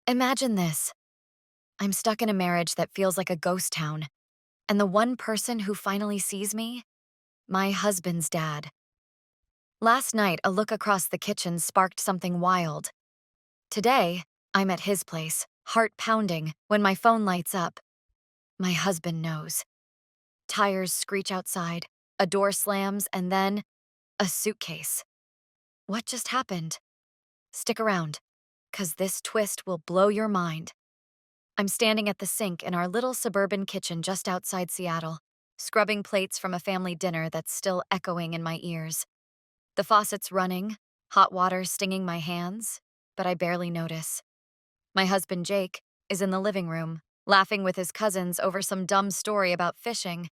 Imagine this. I'm stuck in a marriage that feels like a ghost town, and the one person who finally sees me? My husband's dad. Last night, a look across the kitchen sparked something wild. Today, I'm at his place, heart pounding, when my phone lights up. My husband knows. Tires screech outside, a door slams, and then a suitcase. What just happened? Stick around, 'cause this twist will blow your mind. I'm standing at the sink in our little suburban kitchen just outside Seattle, scrubbing plates from a family dinner that's still echoing in my ears. The faucet's running, hot water stinging my hands, but I barely notice. My husband, Jake, is in the living room, laughing with his cousins over some dumb story about fishing,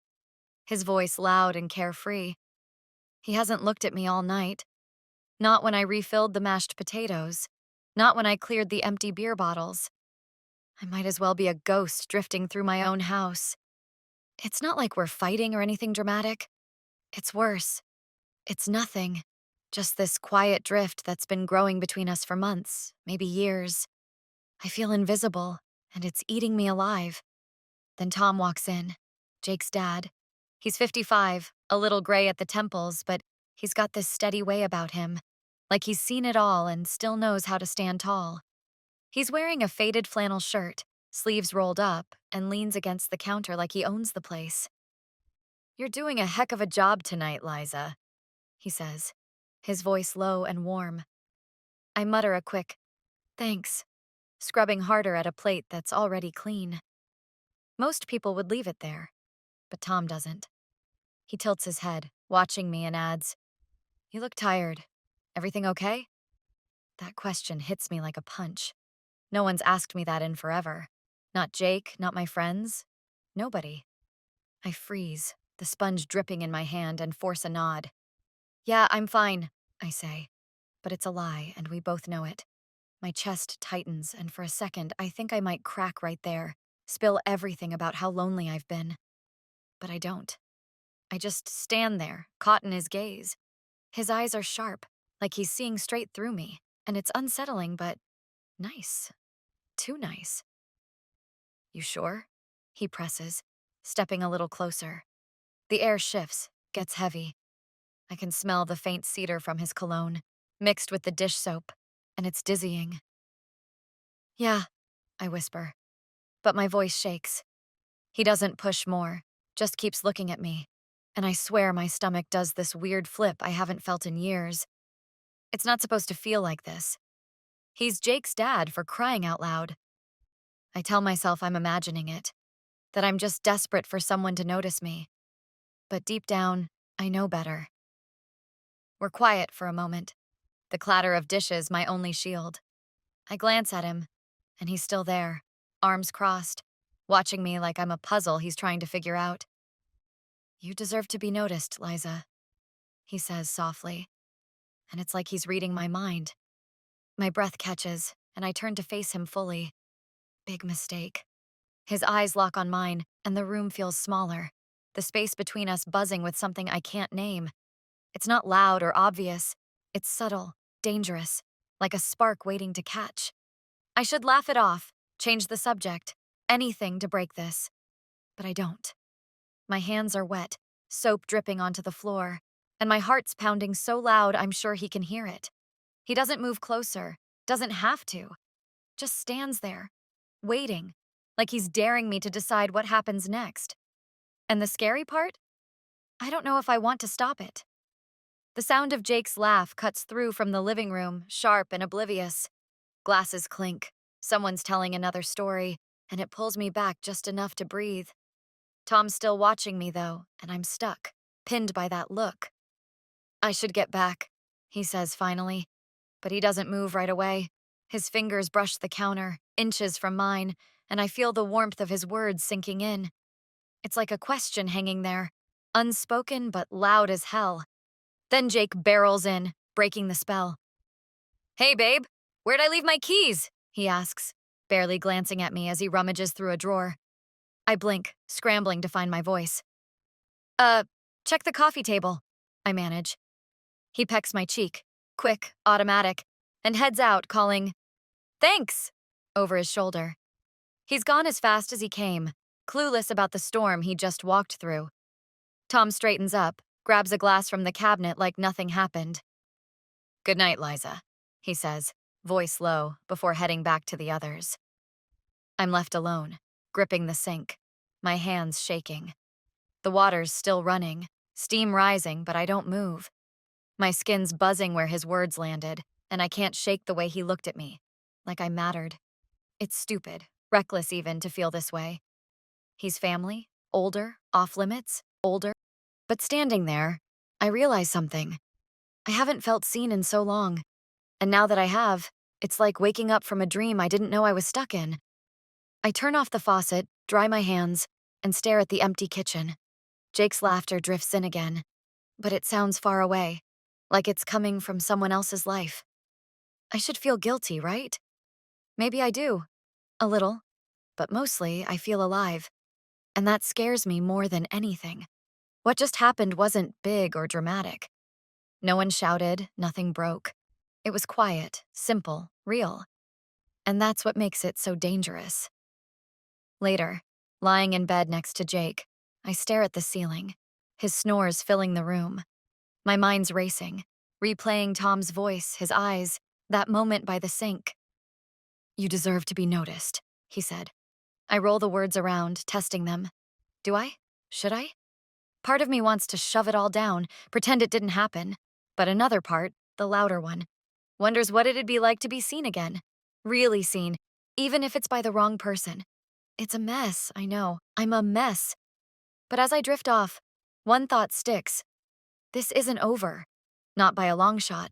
his voice loud and carefree. He hasn't looked at me all night. Not when I refilled the mashed potatoes. Not when I cleared the empty beer bottles. I might as well be a ghost drifting through my own house. It's not like we're fighting or anything dramatic. It's worse. It's nothing. Just this quiet drift that's been growing between us for months, maybe years. I feel invisible, and it's eating me alive. Then Tom walks in, Jake's dad. He's 55, a little gray at the temples, but he's got this steady way about him, like he's seen it all and still knows how to stand tall. He's wearing a faded flannel shirt, sleeves rolled up, and leans against the counter like he owns the place. "You're doing a heck of a job tonight, Liza," he says, his voice low and warm. I mutter a quick, "Thanks," scrubbing harder at a plate that's already clean. Most people would leave it there, but Tom doesn't. He tilts his head, watching me, and adds, "You look tired. Everything okay?" That question hits me like a punch. No one's asked me that in forever. Not Jake, not my friends. Nobody. I freeze, the sponge dripping in my hand, and force a nod. "Yeah, I'm fine," I say. But it's a lie, and we both know it. My chest tightens, and for a second, I think I might crack right there, spill everything about how lonely I've been. But I don't. I just stand there, caught in his gaze. His eyes are sharp, like he's seeing straight through me, and it's unsettling, but nice. Too nice. "You sure?" he presses, stepping a little closer. The air shifts, gets heavy. I can smell the faint cedar from his cologne, mixed with the dish soap, and it's dizzying. "Yeah," I whisper, but my voice shakes. He doesn't push more, just keeps looking at me, and I swear my stomach does this weird flip I haven't felt in years. It's not supposed to feel like this. He's Jake's dad, for crying out loud. I tell myself I'm imagining it, that I'm just desperate for someone to notice me. But deep down, I know better. We're quiet for a moment, the clatter of dishes my only shield. I glance at him, and he's still there, arms crossed, watching me like I'm a puzzle he's trying to figure out. "You deserve to be noticed, Liza," he says softly, and it's like he's reading my mind. My breath catches, and I turn to face him fully. Big mistake. His eyes lock on mine, and the room feels smaller, the space between us buzzing with something I can't name. It's not loud or obvious. It's subtle, dangerous, like a spark waiting to catch. I should laugh it off, change the subject, anything to break this. But I don't. My hands are wet, soap dripping onto the floor, and my heart's pounding so loud I'm sure he can hear it. He doesn't move closer, doesn't have to, just stands there, waiting, like he's daring me to decide what happens next. And the scary part? I don't know if I want to stop it. The sound of Jake's laugh cuts through from the living room, sharp and oblivious. Glasses clink, someone's telling another story, and it pulls me back just enough to breathe. Tom's still watching me, though, and I'm stuck, pinned by that look. "I should get back," he says finally, but he doesn't move right away. His fingers brush the counter, inches from mine, and I feel the warmth of his words sinking in. It's like a question hanging there, unspoken but loud as hell. Then Jake barrels in, breaking the spell. "Hey, babe, where'd I leave my keys?" he asks, barely glancing at me as he rummages through a drawer. I blink, scrambling to find my voice. Check the coffee table," I manage. He pecks my cheek, quick, automatic, and heads out, calling, "Thanks!" over his shoulder. He's gone as fast as he came, clueless about the storm he just walked through. Tom straightens up, grabs a glass from the cabinet like nothing happened. "Good night, Liza," he says, voice low, before heading back to the others. I'm left alone, gripping the sink, my hands shaking. The water's still running, steam rising, but I don't move. My skin's buzzing where his words landed, and I can't shake the way he looked at me, like I mattered. It's stupid, reckless even, to feel this way. He's family, older, off limits, older. But standing there, I realize something. I haven't felt seen in so long. And now that I have, it's like waking up from a dream I didn't know I was stuck in. I turn off the faucet, dry my hands, and stare at the empty kitchen. Jake's laughter drifts in again, but it sounds far away, like it's coming from someone else's life. I should feel guilty, right? Maybe I do. A little. But mostly, I feel alive. And that scares me more than anything. What just happened wasn't big or dramatic. No one shouted, nothing broke. It was quiet, simple, real. And that's what makes it so dangerous. Later, lying in bed next to Jake, I stare at the ceiling, his snores filling the room. My mind's racing, replaying Tom's voice, his eyes, that moment by the sink. "You deserve to be noticed," he said. I roll the words around, testing them. Do I? Should I? Part of me wants to shove it all down, pretend it didn't happen. But another part, the louder one, wonders what it'd be like to be seen again. Really seen, even if it's by the wrong person. It's a mess, I know. I'm a mess. But as I drift off, one thought sticks. This isn't over. Not by a long shot.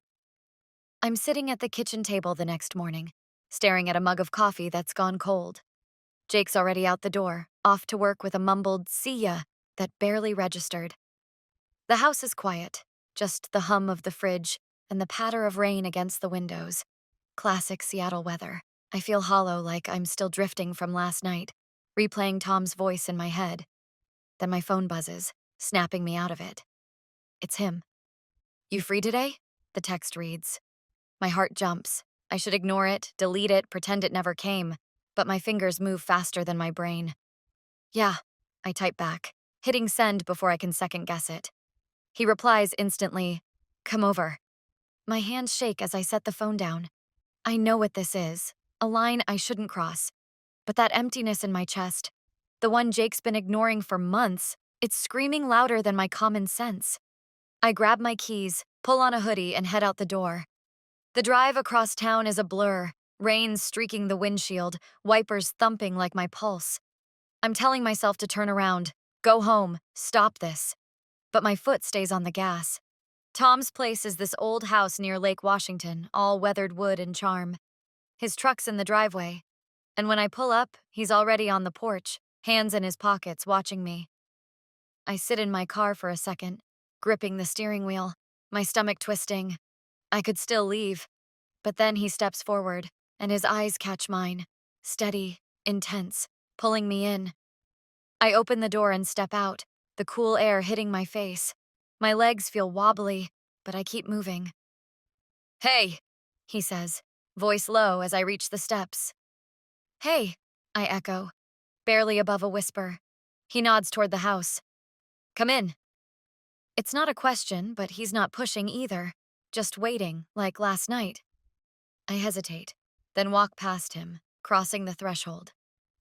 I'm sitting at the kitchen table the next morning, staring at a mug of coffee that's gone cold. Jake's already out the door, off to work with a mumbled "see ya" that barely registered. The house is quiet, just the hum of the fridge and the patter of rain against the windows. Classic Seattle weather. I feel hollow, like I'm still drifting from last night, replaying Tom's voice in my head. Then my phone buzzes, snapping me out of it. It's him. "You free today?" the text reads. My heart jumps. I should ignore it, delete it, pretend it never came. But my fingers move faster than my brain. "Yeah," I type back, hitting send before I can second guess it. He replies instantly, "Come over." My hands shake as I set the phone down. I know what this is, a line I shouldn't cross. But that emptiness in my chest, the one Jake's been ignoring for months, it's screaming louder than my common sense. I grab my keys, pull on a hoodie, and head out the door. The drive across town is a blur, rain streaking the windshield, wipers thumping like my pulse. I'm telling myself to turn around, go home, stop this. But my foot stays on the gas. Tom's place is this old house near Lake Washington, all weathered wood and charm. His truck's in the driveway. And when I pull up, he's already on the porch, hands in his pockets, watching me. I sit in my car for a second, gripping the steering wheel, my stomach twisting. I could still leave. But then he steps forward, and his eyes catch mine, steady, intense, pulling me in. I open the door and step out, the cool air hitting my face. My legs feel wobbly, but I keep moving. "Hey," he says, voice low as I reach the steps. "Hey," I echo, barely above a whisper. He nods toward the house. "Come in." It's not a question, but he's not pushing either, just waiting, like last night. I hesitate, then walk past him, crossing the threshold.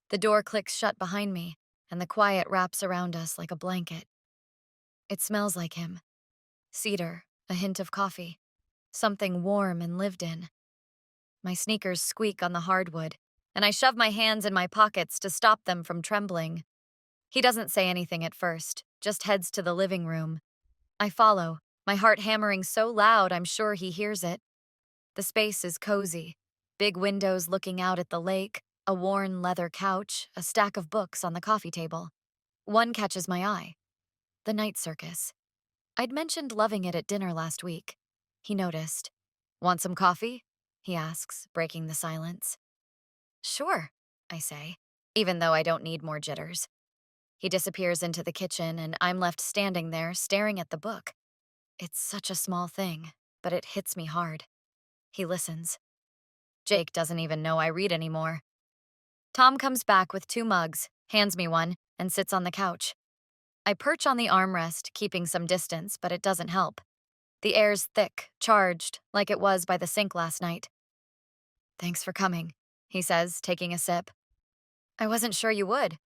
The door clicks shut behind me, and the quiet wraps around us like a blanket. It smells like him. Cedar, a hint of coffee. Something warm and lived in. My sneakers squeak on the hardwood, and I shove my hands in my pockets to stop them from trembling. He doesn't say anything at first, just heads to the living room. I follow, my heart hammering so loud I'm sure he hears it. The space is cozy. Big windows looking out at the lake, a worn leather couch, a stack of books on the coffee table. One catches my eye. The Night Circus. I'd mentioned loving it at dinner last week. He noticed. "Want some coffee?" he asks, breaking the silence. "Sure," I say, even though I don't need more jitters. He disappears into the kitchen, and I'm left standing there, staring at the book. It's such a small thing, but it hits me hard. He listens. Jake doesn't even know I read anymore. Tom comes back with 2 mugs, hands me one, and sits on the couch. I perch on the armrest, keeping some distance, but it doesn't help. The air's thick, charged, like it was by the sink last night. "Thanks for coming," he says, taking a sip. "I wasn't sure you would."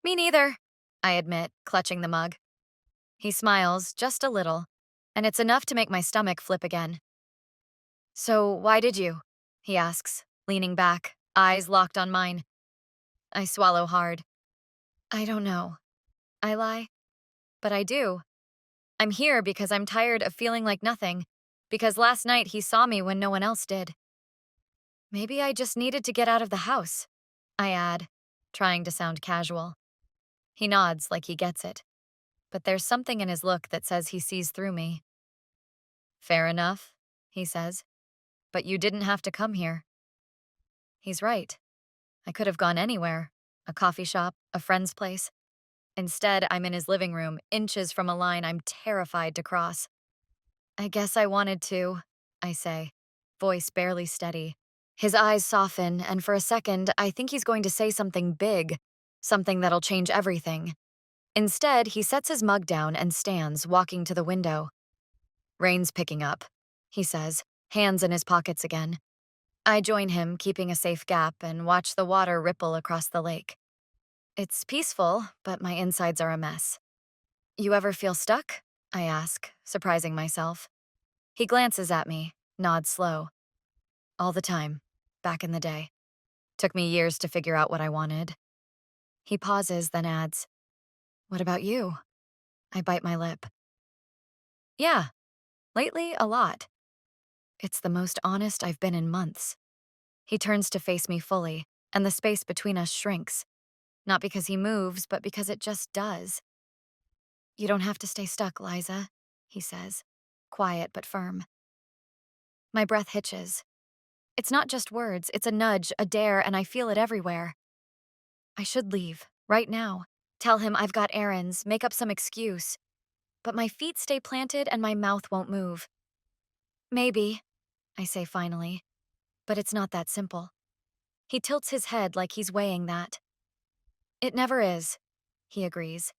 "Me neither," I admit, clutching the mug. He smiles, just a little, and it's enough to make my stomach flip again. "So why did you?" he asks, leaning back, eyes locked on mine. I swallow hard. "I don't know." I lie. But I do. I'm here because I'm tired of feeling like nothing, because last night he saw me when no one else did. "Maybe I just needed to get out of the house," I add, trying to sound casual. He nods like he gets it, but there's something in his look that says he sees through me. "Fair enough," he says, "but you didn't have to come here." He's right. I could have gone anywhere, a coffee shop, a friend's place. Instead, I'm in his living room, inches from a line I'm terrified to cross. "I guess I wanted to," I say, voice barely steady. His eyes soften, and for a second, I think he's going to say something big, something that'll change everything. Instead, he sets his mug down and stands, walking to the window. "Rain's picking up," he says, hands in his pockets again. I join him, keeping a safe gap, and watch the water ripple across the lake. It's peaceful, but my insides are a mess. "You ever feel stuck?" I ask, surprising myself. He glances at me, nods slow. "All the time, back in the day. Took me years to figure out what I wanted." He pauses, then adds, "What about you?" I bite my lip. "Yeah, lately a lot. It's the most honest I've been in months." He turns to face me fully, and the space between us shrinks. Not because he moves, but because it just does. "You don't have to stay stuck, Liza," he says, quiet but firm. My breath hitches. It's not just words, it's a nudge, a dare, and I feel it everywhere. I should leave, right now. Tell him I've got errands, make up some excuse. But my feet stay planted and my mouth won't move. "Maybe," I say finally, but it's not that simple. He tilts his head like he's weighing that. "It never is," he agrees.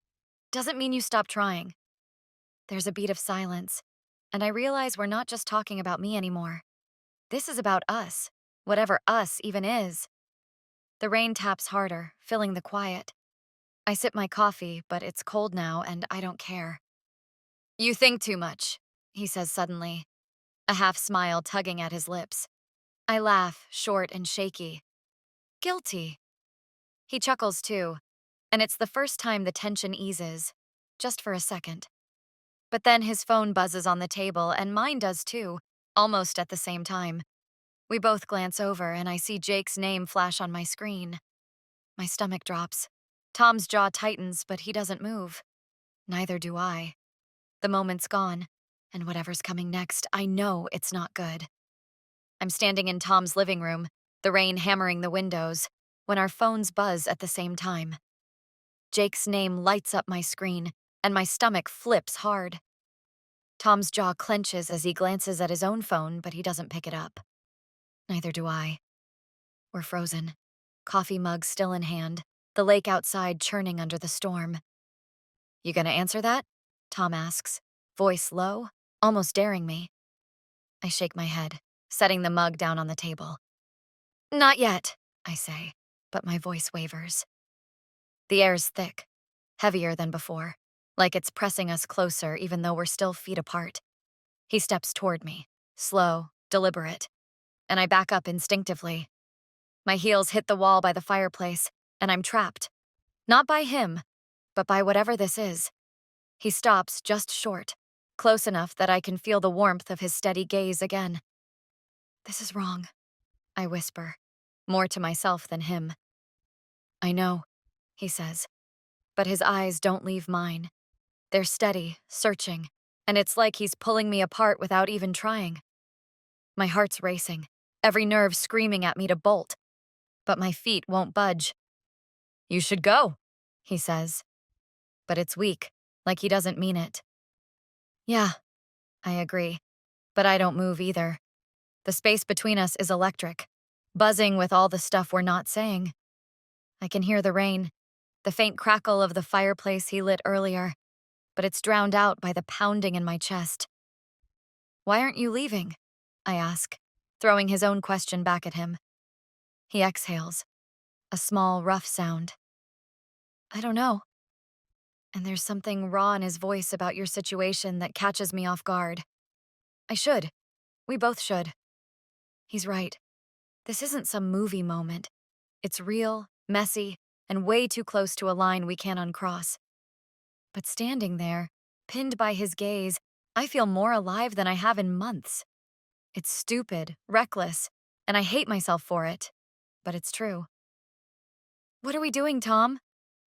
"Doesn't mean you stop trying." There's a beat of silence, and I realize we're not just talking about me anymore. This is about us, whatever us even is. The rain taps harder, filling the quiet. I sip my coffee, but it's cold now, and I don't care. "You think too much," he says suddenly, a half smile tugging at his lips. I laugh, short and shaky. "Guilty." He chuckles too, and it's the first time the tension eases, just for a second. But then his phone buzzes on the table, and mine does too, almost at the same time. We both glance over, and I see Jake's name flash on my screen. My stomach drops. Tom's jaw tightens, but he doesn't move. Neither do I. The moment's gone, and whatever's coming next, I know it's not good. I'm standing in Tom's living room, the rain hammering the windows, when our phones buzz at the same time. Jake's name lights up my screen, and my stomach flips hard. Tom's jaw clenches as he glances at his own phone, but he doesn't pick it up. Neither do I. We're frozen, coffee mug still in hand, the lake outside churning under the storm. "You gonna answer that?" Tom asks, voice low, almost daring me. I shake my head, setting the mug down on the table. "Not yet," I say, but my voice wavers. The air's thick, heavier than before, like it's pressing us closer even though we're still feet apart. He steps toward me, slow, deliberate, and I back up instinctively. My heels hit the wall by the fireplace, and I'm trapped. Not by him, but by whatever this is. He stops just short, close enough that I can feel the warmth of his steady gaze again. "This is wrong," I whisper, more to myself than him. "I know," he says, but his eyes don't leave mine. They're steady, searching, and it's like he's pulling me apart without even trying. My heart's racing, every nerve screaming at me to bolt, but my feet won't budge. "You should go," he says, but it's weak, like he doesn't mean it. "Yeah," I agree, but I don't move either. The space between us is electric, buzzing with all the stuff we're not saying. I can hear the rain, the faint crackle of the fireplace he lit earlier, but it's drowned out by the pounding in my chest. Why aren't you leaving? I ask, throwing his own question back at him. He exhales, a small, rough sound. I don't know. And there's something raw in his voice about your situation that catches me off guard. I should. We both should. He's right. This isn't some movie moment. It's real, messy, and way too close to a line we can't uncross. But standing there, pinned by his gaze, I feel more alive than I have in months. It's stupid, reckless, and I hate myself for it. But it's true. What are we doing, Tom?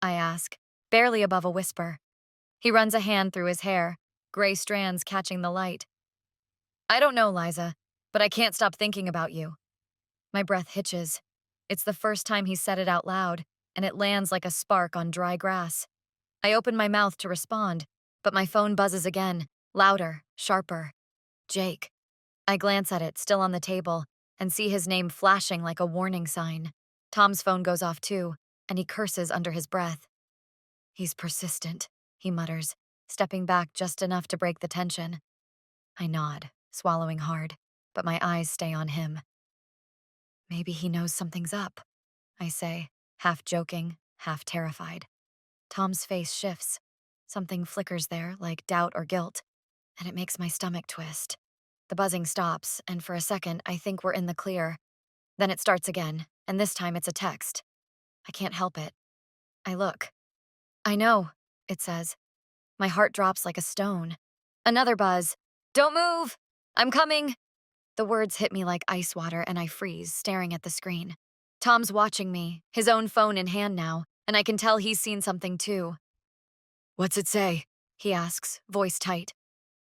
I ask, barely above a whisper. He runs a hand through his hair, gray strands catching the light. I don't know, Liza, but I can't stop thinking about you. My breath hitches. It's the first time he said it out loud, and it lands like a spark on dry grass. I open my mouth to respond, but my phone buzzes again, louder, sharper. Jake. I glance at it, still on the table, and see his name flashing like a warning sign. Tom's phone goes off too, and he curses under his breath. He's persistent, he mutters, stepping back just enough to break the tension. I nod, swallowing hard, but my eyes stay on him. Maybe he knows something's up, I say, half joking, half terrified. Tom's face shifts. Something flickers there, like doubt or guilt, and it makes my stomach twist. The buzzing stops, and for a second, I think we're in the clear. Then it starts again, and this time it's a text. I can't help it. I look. I know, it says. My heart drops like a stone. Another buzz. Don't move! I'm coming! The words hit me like ice water, and I freeze, staring at the screen. Tom's watching me, his own phone in hand now, and I can tell he's seen something too. What's it say? He asks, voice tight.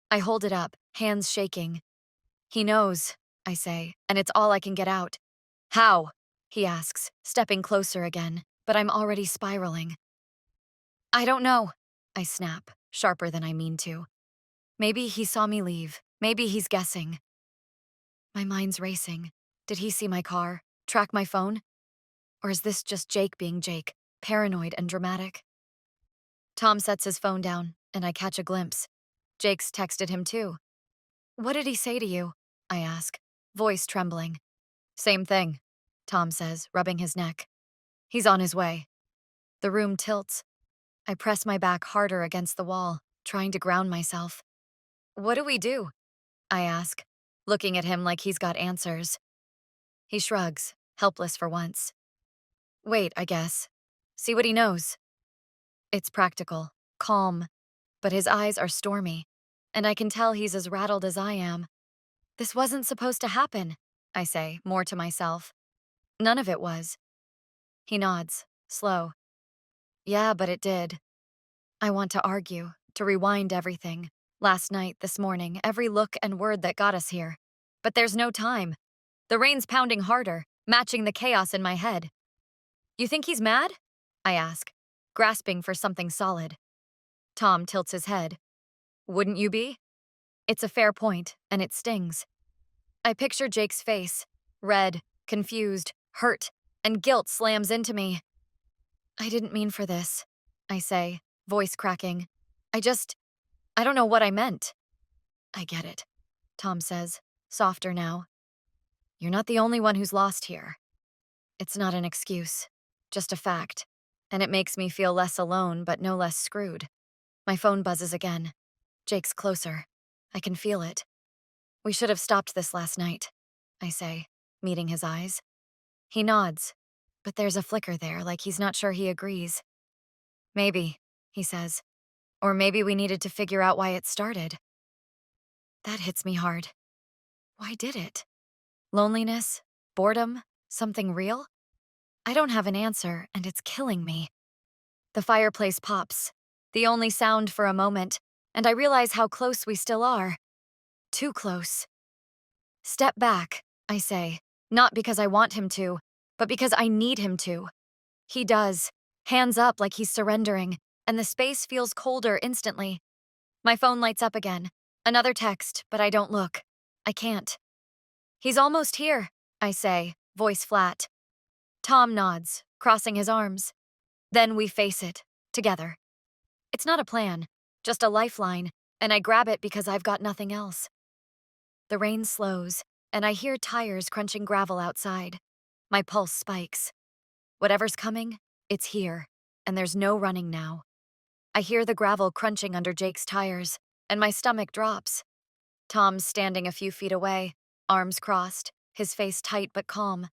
I hold it up, hands shaking. He knows, I say, and it's all I can get out. How? He asks, stepping closer again, but I'm already spiraling. I don't know, I snap, sharper than I mean to. Maybe he saw me leave. Maybe he's guessing. My mind's racing. Did he see my car? Track my phone? Or is this just Jake being Jake, paranoid and dramatic? Tom sets his phone down, and I catch a glimpse. Jake's texted him too. What did he say to you? I ask, voice trembling. Same thing, Tom says, rubbing his neck. He's on his way. The room tilts. I press my back harder against the wall, trying to ground myself. What do we do? I ask, looking at him like he's got answers. He shrugs, helpless for once. Wait, I guess. See what he knows. It's practical, calm, but his eyes are stormy, and I can tell he's as rattled as I am. This wasn't supposed to happen, I say, more to myself. None of it was. He nods, slow. Yeah, but it did. I want to argue, to rewind everything. Last night, this morning, every look and word that got us here. But there's no time. The rain's pounding harder, matching the chaos in my head. You think he's mad? I ask, grasping for something solid. Tom tilts his head. Wouldn't you be? It's a fair point, and it stings. I picture Jake's face, red, confused, hurt, and guilt slams into me. I didn't mean for this, I say, voice cracking. I don't know what I meant. I get it, Tom says, softer now. You're not the only one who's lost here. It's not an excuse, just a fact, and it makes me feel less alone but no less screwed. My phone buzzes again. Jake's closer. I can feel it. We should have stopped this last night, I say, meeting his eyes. He nods, but there's a flicker there, like he's not sure he agrees. Maybe, he says. Or maybe we needed to figure out why it started. That hits me hard. Why did it? Loneliness? Boredom? Something real? I don't have an answer, and it's killing me. The fireplace pops, the only sound for a moment, and I realize how close we still are. Too close. Step back, I say, not because I want him to, but because I need him to. He does, hands up like he's surrendering, and the space feels colder instantly. My phone lights up again. Another text, but I don't look. I can't. He's almost here, I say, voice flat. Tom nods, crossing his arms. Then we face it, together. It's not a plan, just a lifeline, and I grab it because I've got nothing else. The rain slows, and I hear tires crunching gravel outside. My pulse spikes. Whatever's coming, it's here, and there's no running now. I hear the gravel crunching under Jake's tires, and my stomach drops. Tom's standing a few feet away, arms crossed, his face tight but calm.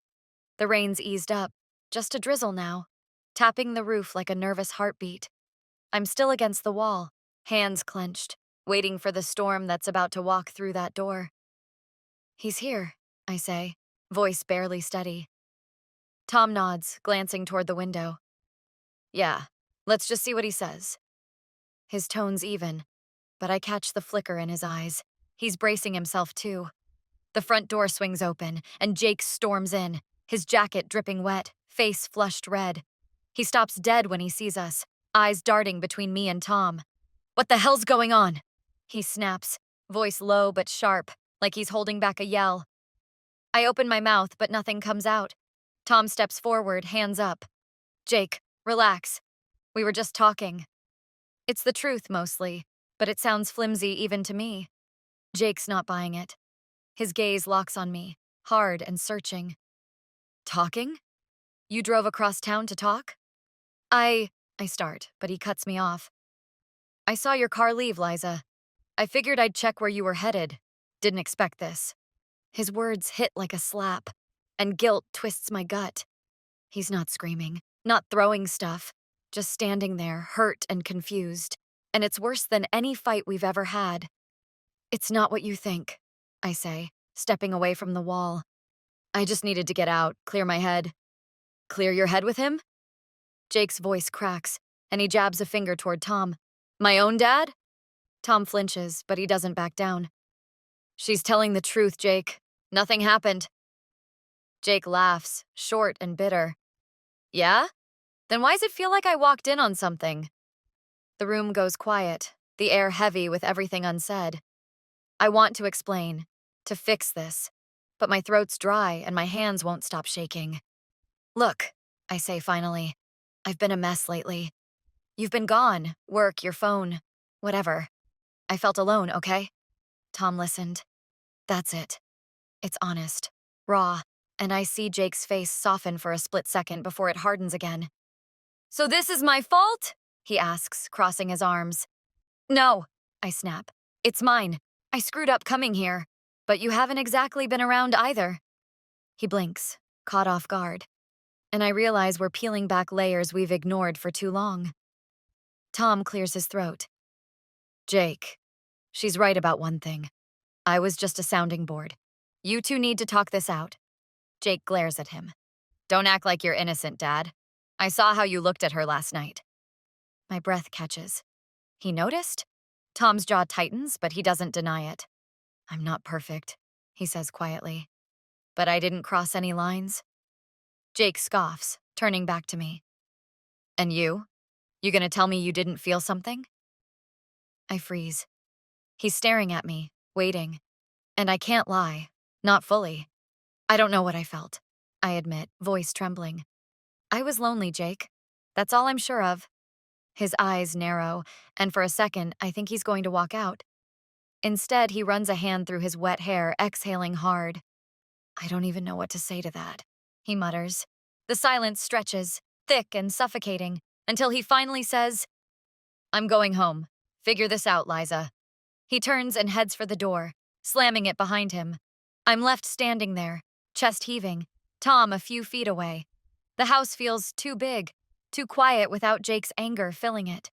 The rain's eased up, just a drizzle now, tapping the roof like a nervous heartbeat. I'm still against the wall, hands clenched, waiting for the storm that's about to walk through that door. He's here, I say, voice barely steady. Tom nods, glancing toward the window. Yeah, let's just see what he says. His tone's even, but I catch the flicker in his eyes. He's bracing himself too. The front door swings open, and Jake storms in, his jacket dripping wet, face flushed red. He stops dead when he sees us, eyes darting between me and Tom. What the hell's going on? He snaps, voice low but sharp, like he's holding back a yell. I open my mouth, but nothing comes out. Tom steps forward, hands up. Jake, relax. We were just talking. It's the truth, mostly, but it sounds flimsy even to me. Jake's not buying it. His gaze locks on me, hard and searching. Talking? You drove across town to talk? I start, but he cuts me off. I saw your car leave, Liza. I figured I'd check where you were headed. Didn't expect this. His words hit like a slap, and guilt twists my gut. He's not screaming, not throwing stuff, just standing there, hurt and confused. And it's worse than any fight we've ever had. It's not what you think, I say, stepping away from the wall. I just needed to get out, clear my head. Clear your head with him? Jake's voice cracks, and he jabs a finger toward Tom. My own dad? Tom flinches, but he doesn't back down. She's telling the truth, Jake. Nothing happened. Jake laughs, short and bitter. Yeah? Then why's it feel like I walked in on something? The room goes quiet, the air heavy with everything unsaid. I want to explain, to fix this, but my throat's dry and my hands won't stop shaking. Look, I say finally, I've been a mess lately. You've been gone, work, your phone, whatever. I felt alone, okay? Tom listened. That's it. It's honest, raw, and I see Jake's face soften for a split second before it hardens again. So this is my fault? He asks, crossing his arms. No, I snap. It's mine. I screwed up coming here, but you haven't exactly been around either. He blinks, caught off guard, and I realize we're peeling back layers we've ignored for too long. Tom clears his throat. Jake, she's right about one thing. I was just a sounding board. You two need to talk this out. Jake glares at him. Don't act like you're innocent, Dad. I saw how you looked at her last night. My breath catches. He noticed? Tom's jaw tightens, but he doesn't deny it. I'm not perfect, he says quietly. But I didn't cross any lines. Jake scoffs, turning back to me. And you? You gonna tell me you didn't feel something? I freeze. He's staring at me, waiting. And I can't lie. Not fully. I don't know what I felt, I admit, voice trembling. I was lonely, Jake. That's all I'm sure of. His eyes narrow, and for a second, I think he's going to walk out. Instead, he runs a hand through his wet hair, exhaling hard. I don't even know what to say to that, he mutters. The silence stretches, thick and suffocating, until he finally says, I'm going home. Figure this out, Liza. He turns and heads for the door, slamming it behind him. I'm left standing there, chest heaving, Tom a few feet away. The house feels too big, too quiet without Jake's anger filling it.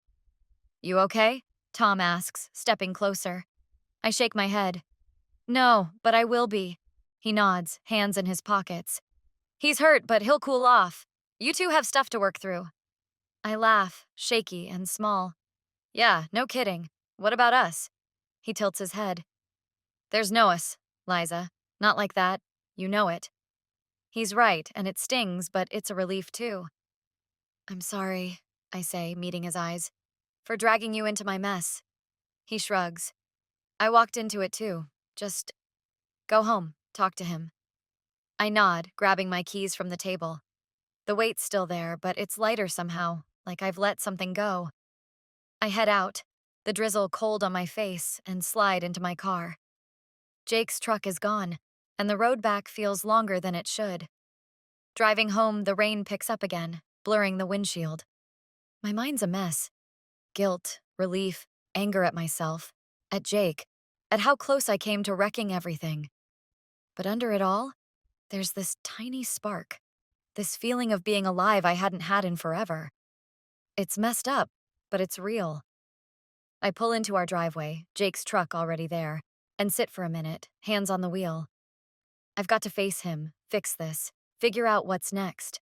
You okay? Tom asks, stepping closer. I shake my head. No, but I will be. He nods, hands in his pockets. He's hurt, but he'll cool off. You two have stuff to work through. I laugh, shaky and small. Yeah, no kidding. What about us? He tilts his head. There's no us, Liza. Not like that. You know it. He's right, and it stings, but it's a relief too. I'm sorry, I say, meeting his eyes, for dragging you into my mess. He shrugs. I walked into it too. Just go home, talk to him. I nod, grabbing my keys from the table. The weight's still there, but it's lighter somehow, like I've let something go. I head out, the drizzle cold on my face, and slide into my car. Jake's truck is gone, and the road back feels longer than it should. Driving home, the rain picks up again, blurring the windshield. My mind's a mess. Guilt, relief, anger at myself, at Jake, at how close I came to wrecking everything. But under it all, there's this tiny spark, this feeling of being alive I hadn't had in forever. It's messed up, but it's real. I pull into our driveway, Jake's truck already there, and sit for a minute, hands on the wheel. I've got to face him, fix this, figure out what's next.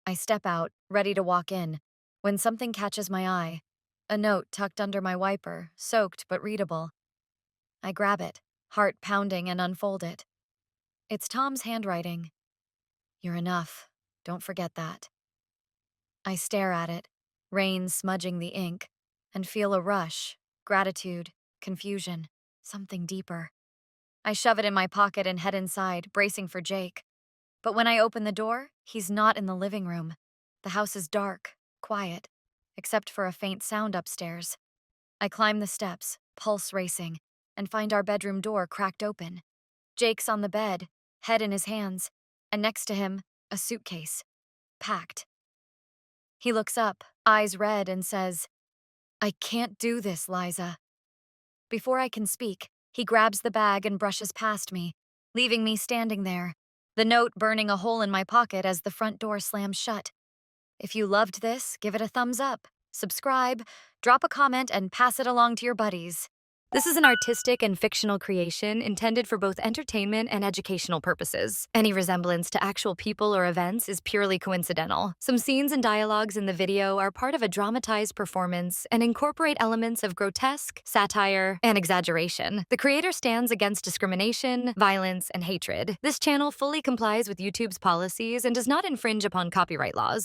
I step out, ready to walk in, when something catches my eye. A note tucked under my wiper, soaked but readable. I grab it, heart pounding, and unfold it. It's Tom's handwriting. "You're enough. Don't forget that." I stare at it, rain smudging the ink, and feel a rush, gratitude, confusion, something deeper. I shove it in my pocket and head inside, bracing for Jake. But when I open the door, he's not in the living room. The house is dark, quiet, except for a faint sound upstairs. I climb the steps, pulse racing, and find our bedroom door cracked open. Jake's on the bed, head in his hands, and next to him, a suitcase, packed. He looks up, eyes red, and says, "I can't do this, Liza." Before I can speak, he grabs the bag and brushes past me, leaving me standing there, the note burning a hole in my pocket as the front door slams shut. If you loved this, give it a thumbs up, subscribe, drop a comment, and pass it along to your buddies. This is an artistic and fictional creation intended for both entertainment and educational purposes. Any resemblance to actual people or events is purely coincidental. Some scenes and dialogues in the video are part of a dramatized performance and incorporate elements of grotesque, satire, and exaggeration. The creator stands against discrimination, violence, and hatred. This channel fully complies with YouTube's policies and does not infringe upon copyright laws.